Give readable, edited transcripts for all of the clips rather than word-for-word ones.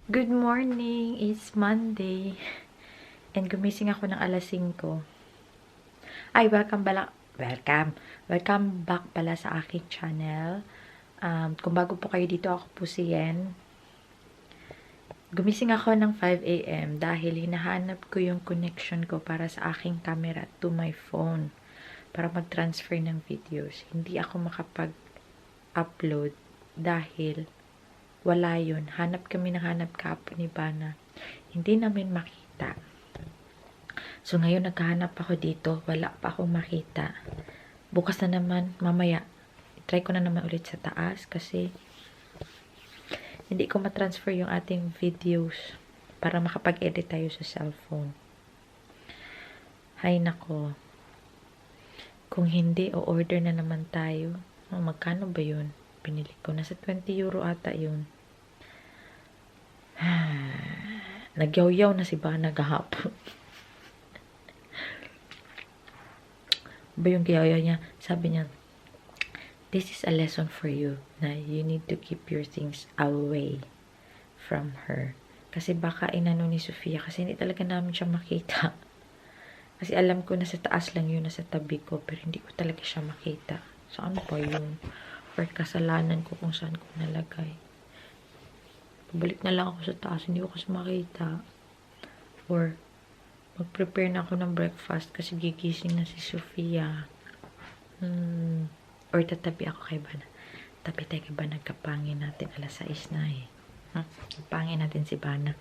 Good morning! It's Monday. And gumising ako ng alas 5. Ay, welcome back pala sa aking channel. Kung bago po kayo dito, ako po si Yen. Gumising ako ng 5 AM dahil hinahanap ko yung connection ko para sa aking camera to my phone para mag-transfer ng videos. Hindi ako makapag-upload dahil wala yun. Hanap kami ng hanap kapo ni Bana. Hindi namin makita. So, ngayon naghahanap ako dito. Wala pa akong makita. Bukas na naman, mamaya. Try ko na naman ulit sa taas kasi hindi ko matransfer yung ating videos para makapag-edit tayo sa cellphone. Hay nako. Kung hindi, o-order na naman tayo. Magkano ba yun? Pinili ko. Nasa 20 euro ata yun. Nagyaw-yaw na si Bana gahapon. Ba yung yaw-yaw niya? Sabi niya, this is a lesson for you na you need to keep your things away from her. Kasi baka inano ni Sofia kasi hindi talaga namin siya makita. Kasi alam ko na sa taas lang yun, nasa tabi ko, pero hindi ko talaga siya makita. So ano pa yun? Or kasalanan ko kung saan ko nalagay. Pabalik na lang ako sa taas, hindi ko kasi makita. Or, mag-prepare na ako ng breakfast kasi gigising na si Sofia. Or tatabi ako kay Bana. Tabi tayo kay Bana, kapangin natin. Alas 6 na eh. Kapangin natin si Bana.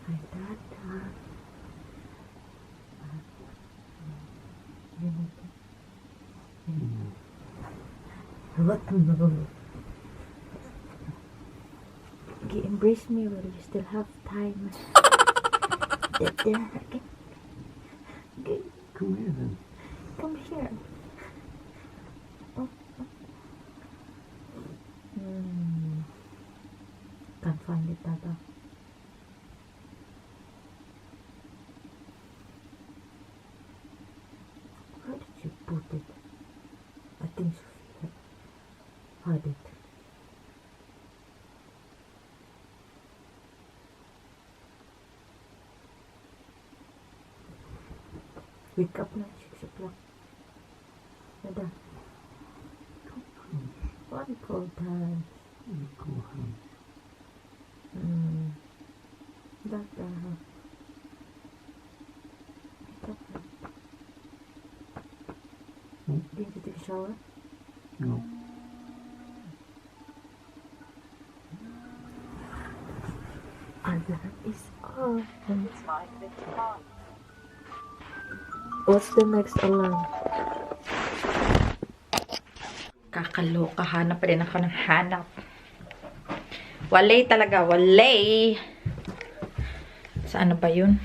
Ay, tata. What no? Embrace me while you still have time. Okay. Come here then. Come here. Can't find it, Tata. Where did you put it? I think Sophia had it. Wake up na, 6 o'clock. Nada. One cold time. Go ahead. Dada. Did you take a shower? No. Alarm is on. What's the next alarm? Kakaloka. Hanap pa rin ako ng hanap. Walay talaga. Walay. Saan ba yun?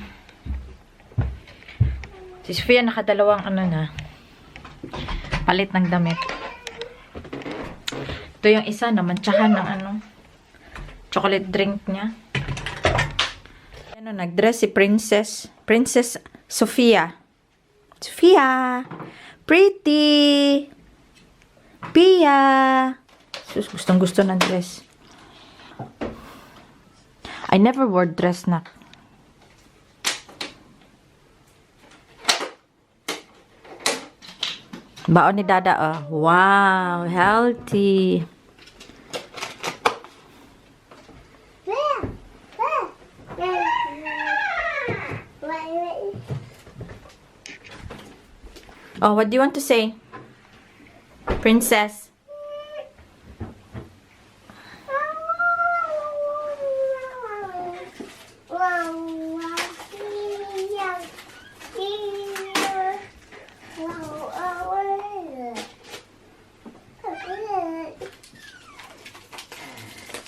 Si Sofia nakadalawang ano na. Palit ng damit. Ito yung isa na mantsahan ng ano. Chocolate drink niya. Ano, nag-dress si Princess Sofia. Sofia! Pretty! Pia! Sus, gustong-gusto ng dress. I never wore dress na. Baon ni Dada, oh. Wow! Healthy! Oh, what do you want to say? Princess.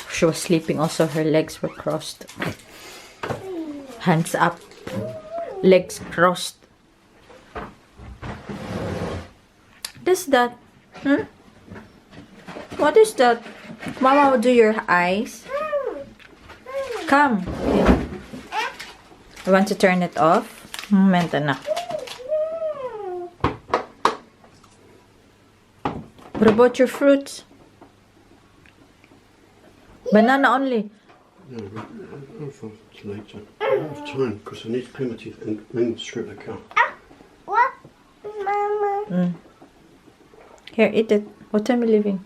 She was sleeping also. Her legs were crossed. Hands up. Legs crossed. What is that? What is that? Mama will do your eyes. Come. You want to turn it off? Momento na. What about your fruits? Banana only. No, I'll for later. I don't have time because I need to clean my teeth and then strip the car. What, Mama? Here, eat it. What time are you leaving?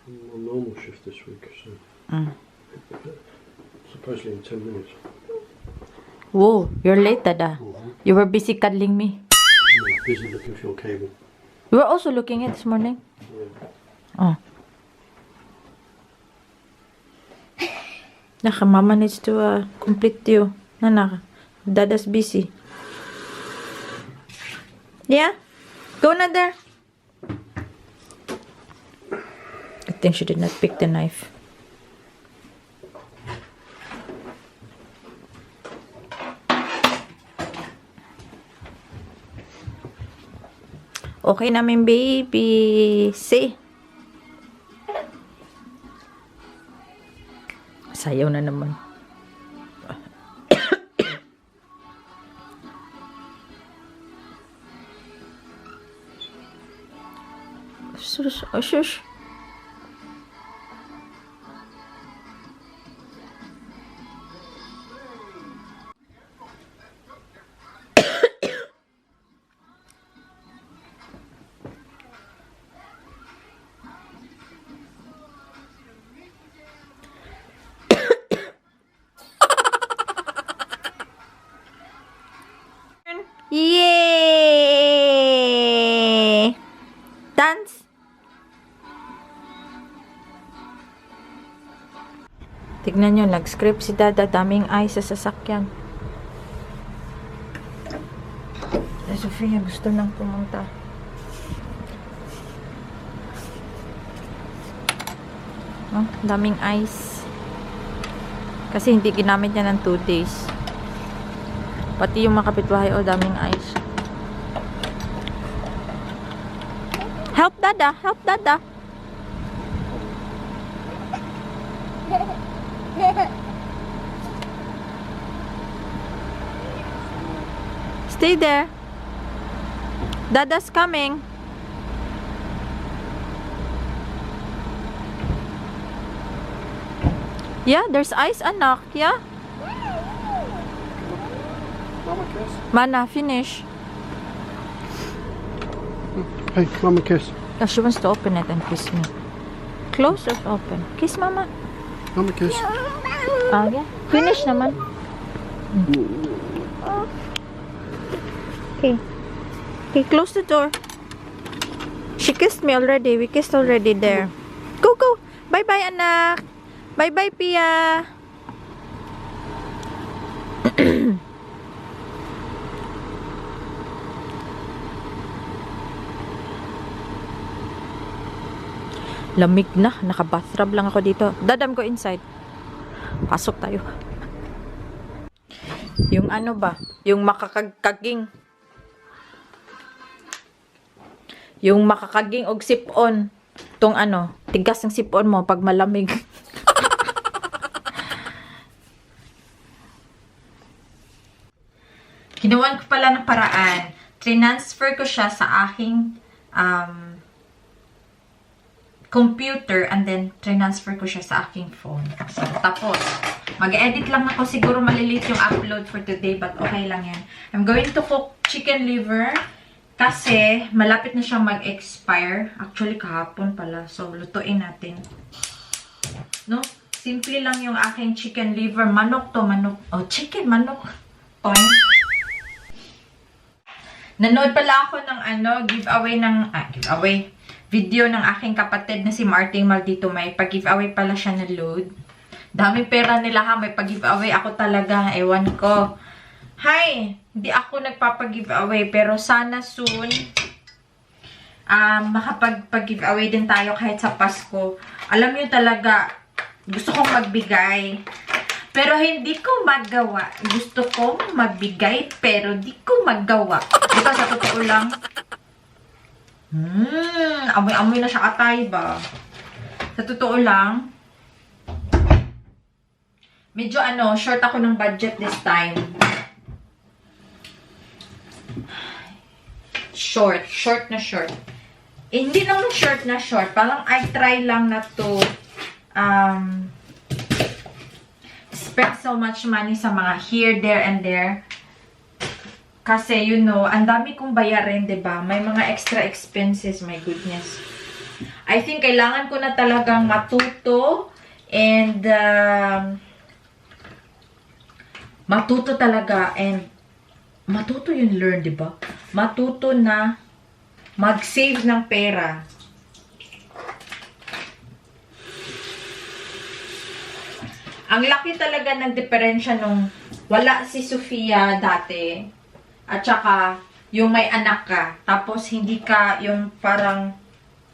I'm on normal shift this week, so supposedly in 10 minutes. Whoa, you're late, Dada. You were busy cuddling me. I'm busy looking for your cable. You were also looking at this morning? Yeah. Oh. Naka, Mama needs to complete you. Nana, Dada's busy. Yeah? Go na there. Good thing she did not pick the knife. Okay namin, baby. See? Sayaw na naman. Shush, oh, shush. Yay! Dance. Tignan nyo, nag-script si Dada. Daming eyes sa sasakyan. Si Sofia gusto nang pumunta. Oh, daming eyes. Kasi hindi ginamit niya ng 2 days. Pati yung mga kapitbahay, oh, daming eyes. Help Dada! Help Dada! Stay there. Dada's coming. Yeah, there's ice, anak. Yeah? Mama kiss. Mana, finish. Hey, Mama kiss. Oh, she wants to open it and kiss me. Close or open? Kiss Mama. Mama kiss. Ah, yeah. Finish naman. Okay. Okay, close the door. She kissed me already. We kissed already there. Go, go. Bye-bye, anak. Bye-bye, Pia. Lamig na. Naka-bathrobe lang ako dito. Dadam ko inside. Pasok tayo. Yung ano ba? Yung makakaging. Yung makakaging og sipon. Tong ano, tigas ng sipon mo pag malamig. Ginawan ko pala ng paraan. Transfer ko siya sa aking computer and then transfer ko siya sa aking phone. So, tapos, mag-edit lang ako. Siguro malilit yung upload for today but okay lang yan. I'm going to cook chicken liver kasi malapit na siyang mag-expire. Actually, kahapon pala. So, lutuin natin. No? Simple lang yung aking chicken liver. Manok to, manok. Oh, chicken, manok. Toy. Nanood pala ako ng giveaway ng, giveaway. Video ng aking kapatid na si Marting Maldito. May pag-giveaway pala siya na load. Dami pera nila ha. May pag-giveaway. Ako talaga. Ewan ko. Hi! Hindi ako nagpapag-giveaway. Pero sana soon makapag-giveaway din tayo kahit sa Pasko. Alam niyo talaga, gusto kong magbigay. Pero hindi ko magawa. Gusto kong magbigay pero di ko magawa. Ito sa totoo lang. Amoy-amoy na siya atay ba? Sa totoo lang, medyo short ako ng budget this time. Short na short. Hindi naman short na short. Parang I try lang na to spend so much money sa mga here, there, and there. Kasi, you know, ang dami kong bayarin, diba? May mga extra expenses, my goodness. I think kailangan ko na talagang matuto and matuto talaga and matuto yung learn, diba? Matuto na mag-save ng pera. Ang laki talaga ng diferensya nung wala si Sofia dati at saka yung may anak ka. Tapos hindi ka yung parang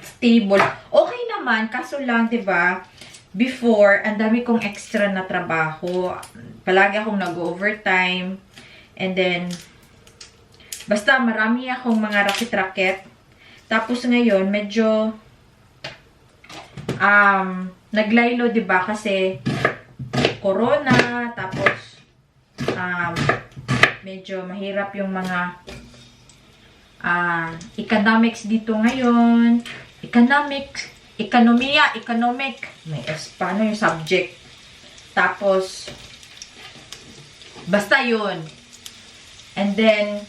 stable. Okay naman, kaso lang, diba, before, ang dami kong extra na trabaho. Palagi akong nag-overtime. And then, basta marami akong mga rakit-rakit. Tapos ngayon, medyo naglaylo, diba, kasi corona, tapos medyo mahirap yung mga economics dito ngayon. Economic. May paano yung subject. Tapos, basta yun. And then,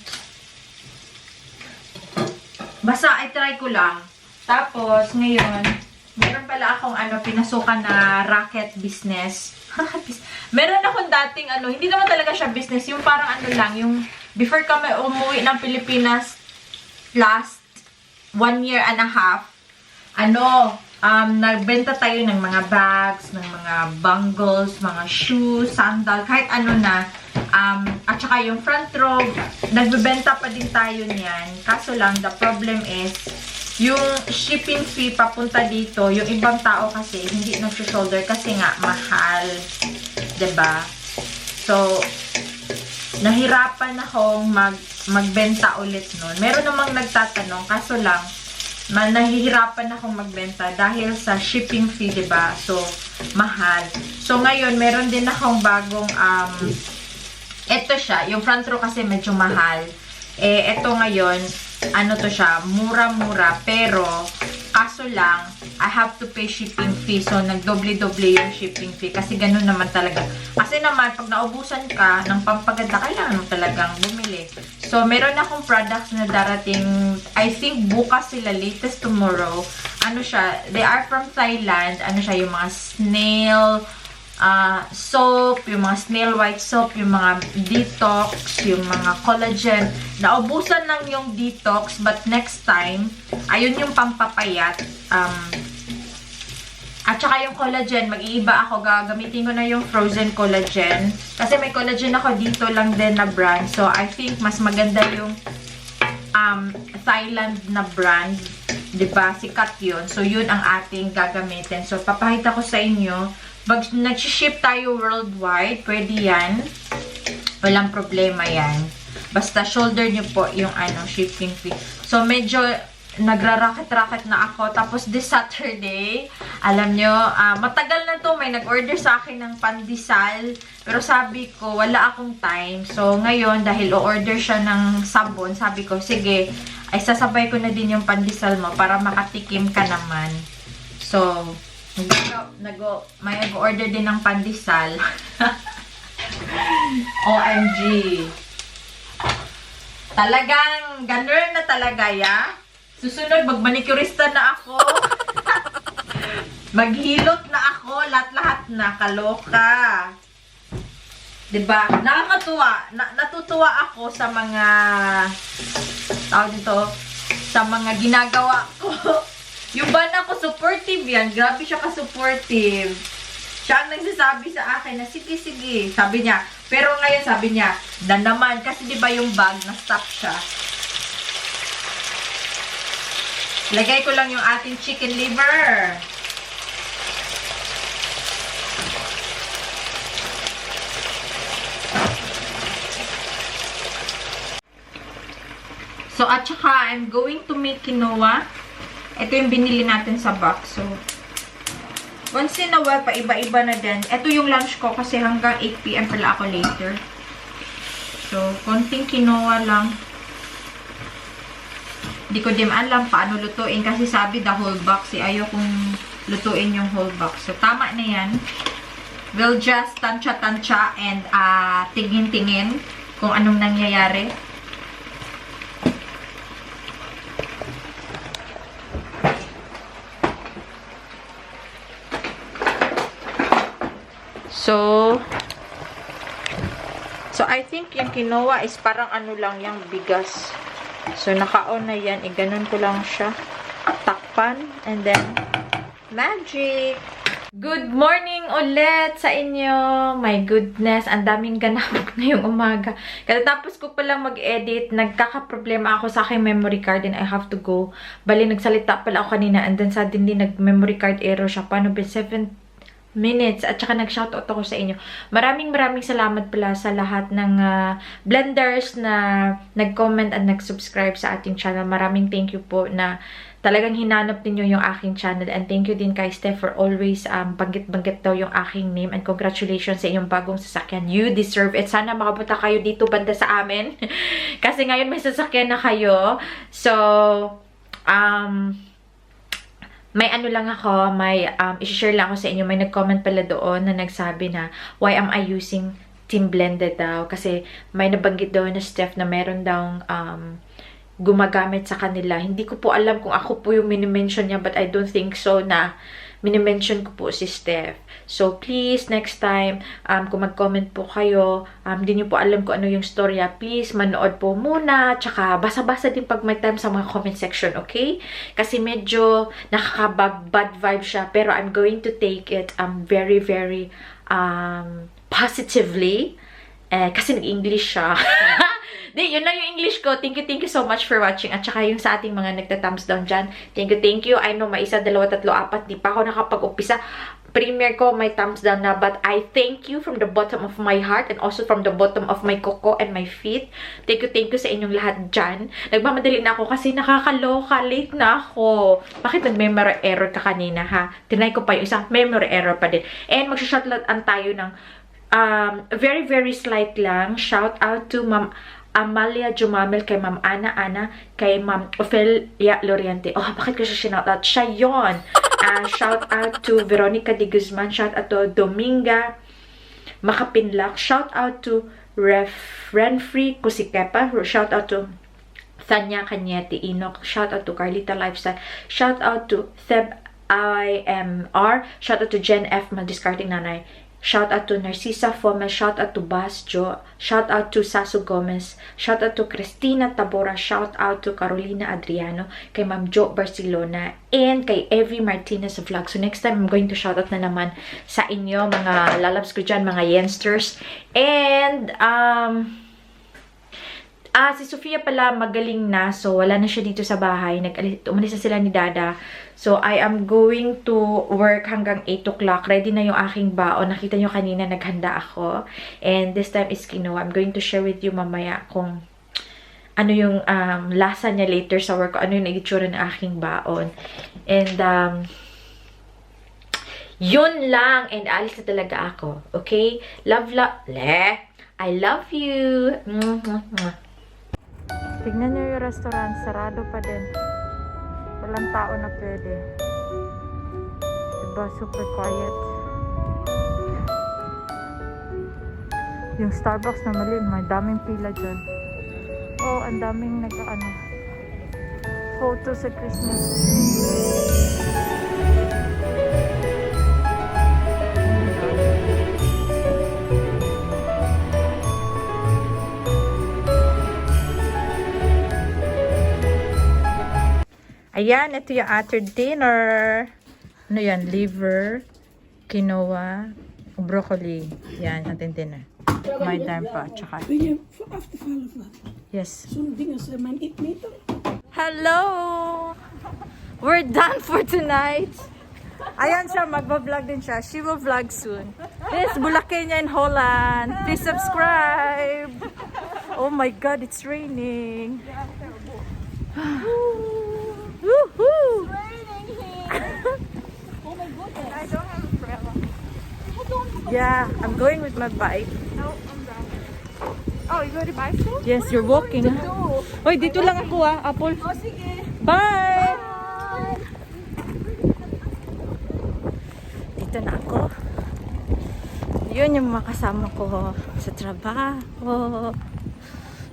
basta I-try ko lang. Tapos, ngayon, meron pala akong pinasukan na racket business. Meron akong dating hindi naman talaga siya business. Yung parang lang, yung before kami umuwi ng Pilipinas last 1 year and a half, nagbenta tayo ng mga bags, ng mga bangles, mga shoes, sandal, kahit na. At saka yung front row, nagbebenta pa din tayo niyan. Kaso lang, the problem is, yung shipping fee papunta dito, yung ibang tao kasi, hindi nag-shoulder kasi nga, mahal. Diba? So, nahirapan akong magbenta ulit nun. Meron namang nagtatanong, kaso lang, nahihirapan akong magbenta dahil sa shipping fee, diba? So, mahal. So, ngayon, meron din akong bagong, eto siya, yung front row kasi medyo mahal. Eto ngayon, to siya, mura-mura, pero, kaso lang, I have to pay shipping fee. So, nagdoble-doble yung shipping fee. Kasi ganun naman talaga. Kasi naman, pag naubusan ka ng pampaganda, kailangan mo talagang bumili. So, meron akong products na darating, I think bukas sila, latest tomorrow. Siya, they are from Thailand. Siya, yung mga snail soap, yung mga snail white soap, yung mga detox, yung mga collagen. Naubusan lang yung detox, but next time, ayun yung pampapayat. At saka yung collagen, mag-iiba ako. Gagamitin ko na yung frozen collagen. Kasi may collagen ako dito lang din na brand. So, I think mas maganda yung Thailand na brand. Diba? Sikat yun. So, yun ang ating gagamitin. So, papakita ko sa inyo. Pag nag-ship tayo worldwide, pwede yan. Walang problema yan. Basta shoulder nyo po yung shipping fee. So, medyo nagra-racket-racket na ako. Tapos, this Saturday, alam nyo, matagal na to, may nag-order sa akin ng pandesal. Pero sabi ko, wala akong time. So, ngayon, dahil o-order siya ng sabon, sabi ko, sige, ay sasabay ko na din yung pandesal mo para makatikim ka naman. So, may nag-order din ng pandesal. OMG. Talagang, ganun na talaga, ya. Susunod, magmanicurista na ako. Maghilot na ako. Lahat-lahat na. Kaloka. Diba? Nakakatuwa. Natutuwa ako sa mga sa mga ginagawa ko. Yung bana ko, supportive yan. Grabe siya ka-supportive. Siya ang nagsasabi sa akin na, sige. Sabi niya. Pero ngayon, sabi niya, na naman. Kasi diba yung bag, na-stop siya. Lagay ko lang yung ating chicken liver. So, at saka, I'm going to make quinoa. Ito yung binili natin sa box. So, once in a while, paiba-iba na din. Ito yung lunch ko kasi hanggang 8 PM pala ako later. So, konting quinoa lang. Hindi ko din alam paano lutuin kasi sabi the whole box. Ayaw kong lutuin yung whole box. So, tama na yan. We'll just tansya-tansya and tingin-tingin kung anong nangyayari. So I think yung quinoa is parang ano lang yung bigas. So, naka-on na yan. Ganun ko lang siya. Takpan. And then, magic! Good morning ulit sa inyo! My goodness, ang daming ganap ngayong umaga. Katapos ko palang mag-edit, nagkakaproblema ako sa aking memory card and I have to go. Bali, nagsalita pala ako kanina and then suddenly nag-memory card error siya. Paano ba? 7 minutes at saka nag-shoutout ako sa inyo. Maraming salamat pala sa lahat ng blenders na nag-comment at nag-subscribe sa ating channel. Maraming thank you po na talagang hinanap ninyo yung aking channel. And thank you din kay Steph for always banggit-banggit daw yung aking name. And congratulations sa inyong bagong sasakyan. You deserve it. Sana makapunta kayo dito banda sa amin. Kasi ngayon may sasakyan na kayo. So, may ano lang ako, may i-share lang ako sa inyo. May nag-comment pala doon na nagsabi na, why am I using Team Blended daw? Kasi may nabanggit daw na Steph na meron daw gumagamit sa kanila. Hindi ko po alam kung ako po yung minimension niya, but I don't think so na minimension ko po si Steph. So, please, next time, kung mag-comment po kayo, hindi niyo po alam kung ano yung storya, please, manood po muna, tsaka basa-basa din pag may time sa mga comment section, okay? Kasi medyo nakaka-bad vibe siya, pero I'm going to take it very, very positively. Kasi nag-English siya. Di, yun lang yung English ko. Thank you so much for watching. At saka yung sa ating mga nagta-thumbs down dyan. Thank you. I know, may 1, 2, 3, 4. Di pa ako nakapag-upisa. Premiere ko, may thumbs down na. But I thank you from the bottom of my heart and also from the bottom of my koko and my feet. Thank you sa inyong lahat dyan. Nagmamadali na ako kasi nakakaloka. Late na ako. Bakit nag-memory error ka kanina, ha? Tinry ko pa yung isang memory error pa din. And magsha-shoutout tayo ng very, very slight lang. Shout out to Ma'am Amalia Jumamel, kay Ma'am Ana, kay Ma'am Ofelia Loriente. Oh, bakit ko siya shoutout? Siya yun. Shout out to Veronica de Guzman. Shout out to Dominga Makapinlak. Shout out to Renfrey Kusikepa. Shout out to Thanya Cañete Inok. Shout out to Carlita Lifestyle. Shout out to Theb IMR. Shout out to Jen F. Maldiscarding Nanay. Shout out to Narcisa Fome. Shout out to Bas Jo. Shout out to Sasu Gomez. Shout out to Cristina Tabora. Shout out to Carolina Adriano. Kay Ma'am Jo Barcelona. And kay Evie Martinez Vlog. So next time, I'm going to shout out na naman sa inyo, mga lalabs ko dyan, mga yensters. And, si Sofia pala magaling na. So, wala na siya dito sa bahay. Umalis na sila ni Dada. So, I am going to work hanggang 8 o'clock. Ready na yung aking baon. Nakita nyo kanina, naghanda ako. And this time is quinoa. I'm going to share with you mamaya kung ano yung lasa niya later sa work. Ano yung nag-itsura ng aking baon. And, yun lang. And alis na talaga ako. Okay? I love you. Tignan nyo yung restaurant. Sarado pa din. Walang tao na pwede. Diba? Super quiet. Yung Starbucks na mali, may daming pila dyan. Oh, ang daming photo sa Christmas tree. Ayan, ito yung after dinner. Ano yan? Liver, quinoa, broccoli. Yan, ating dinner. May time pa. Tsaka. Yes. Hello! We're done for tonight. Ayan siya, magbablog din siya. She will vlog soon. This Bulakenya in Holland. Please subscribe. Oh my God, it's raining. Woohoo! It's raining here. Oh my goodness. I don't have umbrella. I don't have Yeah, I'm going with my bike. no umbrella. Oh, you go to bicycle? Yes, you're walking. Hoy, dito lang ako Apple. Oh, sige. Bye! Bye. Nandito na ako. Yun yung mga kasama ko sa trabaho.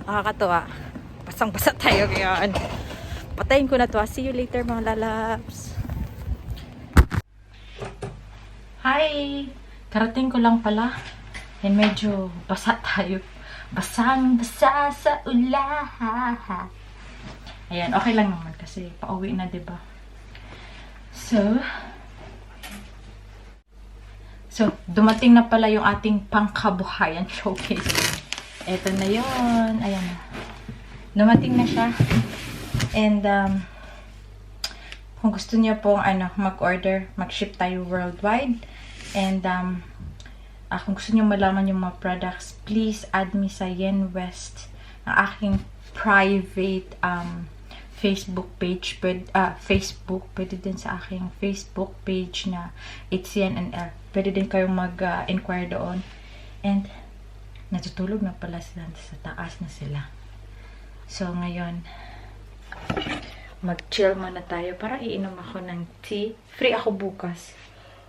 Nakakatuwa. Basang-basa tayo ngayon. Patayin ko na to. See you later mga lalabs. Hi! Karating ko lang pala. And medyo basa tayo. Basang-basa sa ulaha. Ayan, okay lang naman kasi pauwi na, diba? So, dumating na pala yung ating pangkabuhayan showcase. Eto na yun. Ayan. Dumating na siya. And, kung gusto niyo pong mag-order, mag-ship tayo worldwide. And, kung gusto niyo malaman yung mga products, please add me sa Yen West, ang aking private Facebook page. Pwede din sa aking Facebook page na It's Yen and L. Pwede din kayong mag-inquire doon. And, natutulog na pala sila. Sa taas na sila. So, ngayon, mag-chill muna tayo para iinom ako ng tea. Free ako bukas.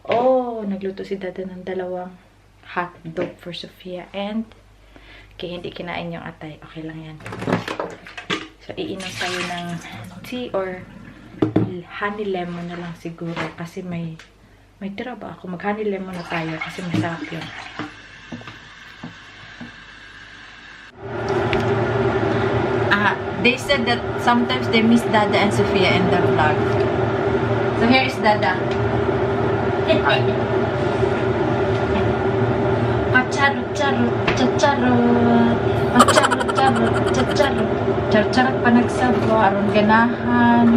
Oh, nagluto si Dada ng 2 hotdog for Sofia. And, kaya hindi kinain yung atay. Okay lang yan. So, iinom tayo ng tea or honey lemon na lang siguro. Kasi may tira ba ako? Mag-honey lemon na tayo kasi masarap yun. They said that sometimes they miss Dada and Sofia in the vlog. So, here is Dada. Pacharot-charot, chacharot. Pacharot-charot, chacharot. Charot-charot pa nagsabo, aron ganahan.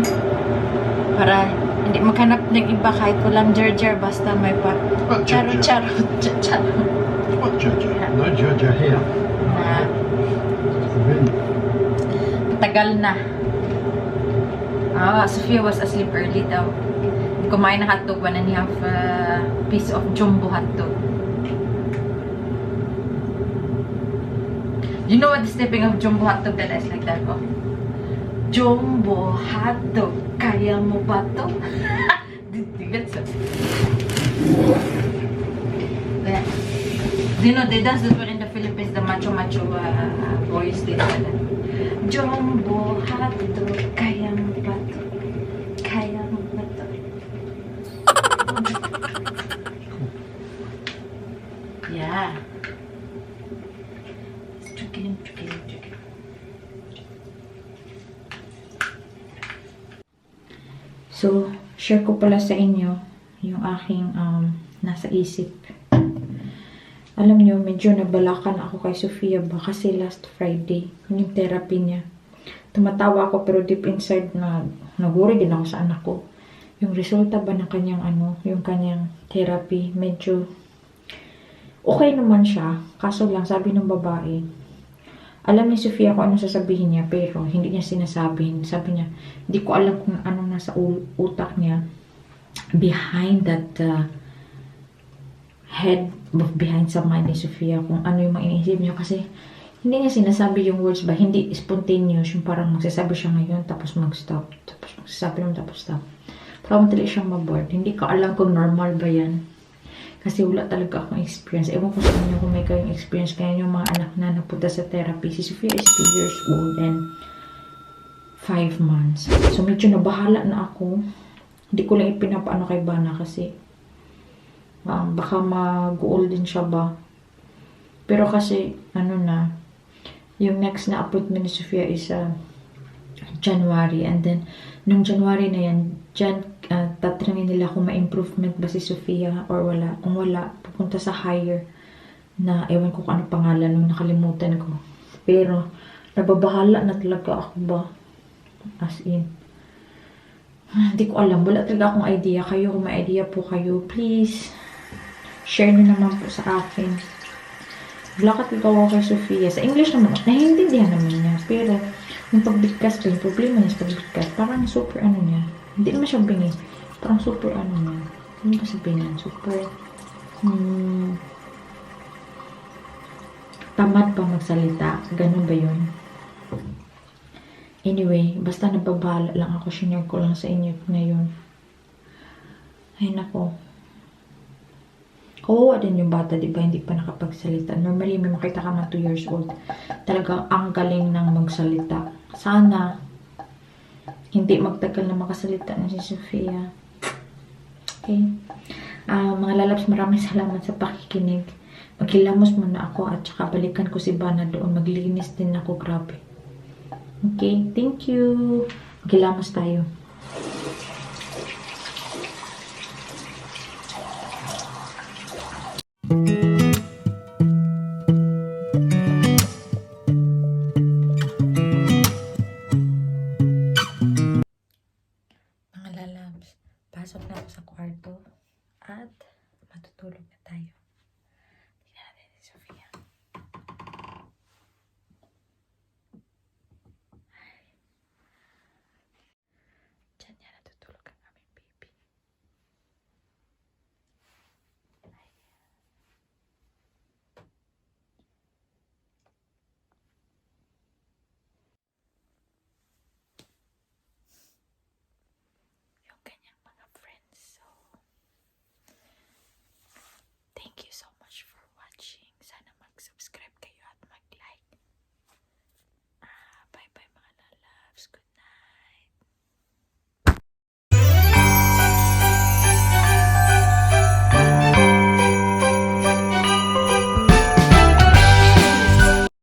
Para hindi maghanap ng iba kahit walang jar-jar, basta may pa. Charot-charot, chacharot. What jar-jar? No jar-jar here. Na, tagal na. Sofia was asleep early daw. Kumain na hotdog, 1.5 piece of jumbo hotdog. You know what the stepping of jumbo hotdog that is like that? Oh. Jumbo hotdog, kaya mo ba to? That's so. You know, they dance this one in the Philippines, the macho boys did that. Jumbo hotdog, kaya mo ba to? Kaya mo ba to? Yeah. Chicken. So, share ko pala sa inyo yung aking nasa isip. Alam nyo, medyo nabalakan ako kay Sofia ba kasi last Friday, yung therapy niya. Tumatawa ako pero deep inside na naguri din ako sa anak ko. Yung resulta ba ng kanyang yung kanyang therapy, medyo okay naman siya. Kaso lang, sabi ng babae, alam ni Sofia kung ano sasabihin niya pero hindi niya sinasabihin. Sabi niya, hindi ko alam kung anong nasa utak niya behind that head behind sa mind ni Sofia, kung ano yung mga iniisip niya kasi hindi niya sinasabi yung words ba, hindi spontaneous, yung parang magsasabi siya ngayon tapos mag-stop, tapos magsasabi naman tapos stop. Parang madali siyang maboard. Hindi ko alam kung normal ba yan kasi wala talaga akong experience. Ewan ko sa inyo kung may kayong experience kaya yung mga anak na napunta sa therapy. Si Sofia is 2 years old and 5 months. So medyo nabahala na ako. Hindi ko lang ipinapaano kay Bana kasi baka mag-old din siya ba. Pero kasi, yung next na appointment ni Sofia is January. And then, nung January na yan, tatrangin nila kung may improvement ba si Sofia or wala. Kung wala, pupunta sa higher na, ewan ko kung ano pangalan nung nakalimutan ko. Pero, nababahala na talaga ako ba? As in. Hindi ko alam. Wala talaga akong idea. Kayo, kung may idea po kayo, please, share nyo naman po sa akin. Blakat ikaw kay Sofia. Sa English naman, nahiintindihan naman niya. Pero, yung pagbigkas ko, yung problema niya sa pagbigkas, parang super niya. Hindi naman siya bingi. Parang super niya. Ano ba sabihin niya? Super, tamad pa magsalita. Ganun ba yun? Anyway, basta nababahala lang ako. Shinare ko lang sa inyo ngayon. Ay nako. kawawa din yung bata, di ba? Hindi pa nakapagsalita. Normally, may makita ka man 2 years old. Talagang ang galing ng magsalita. Sana, hindi magtagal na makasalita na si Sofia. Okay. Mga lalabs, maraming salamat sa pakikinig. Maghilamos muna ako at saka balikan ko si Bana doon. Maglinis din ako, grabe. Okay, thank you. Maghilamos tayo. Mga lalabs, pasok na ako sa kwarto at matutulog na tayo. Tingnan natin si Sofia. Diyan niya natutulog ang aming baby. Yung kanyang mga friends. So, thank you so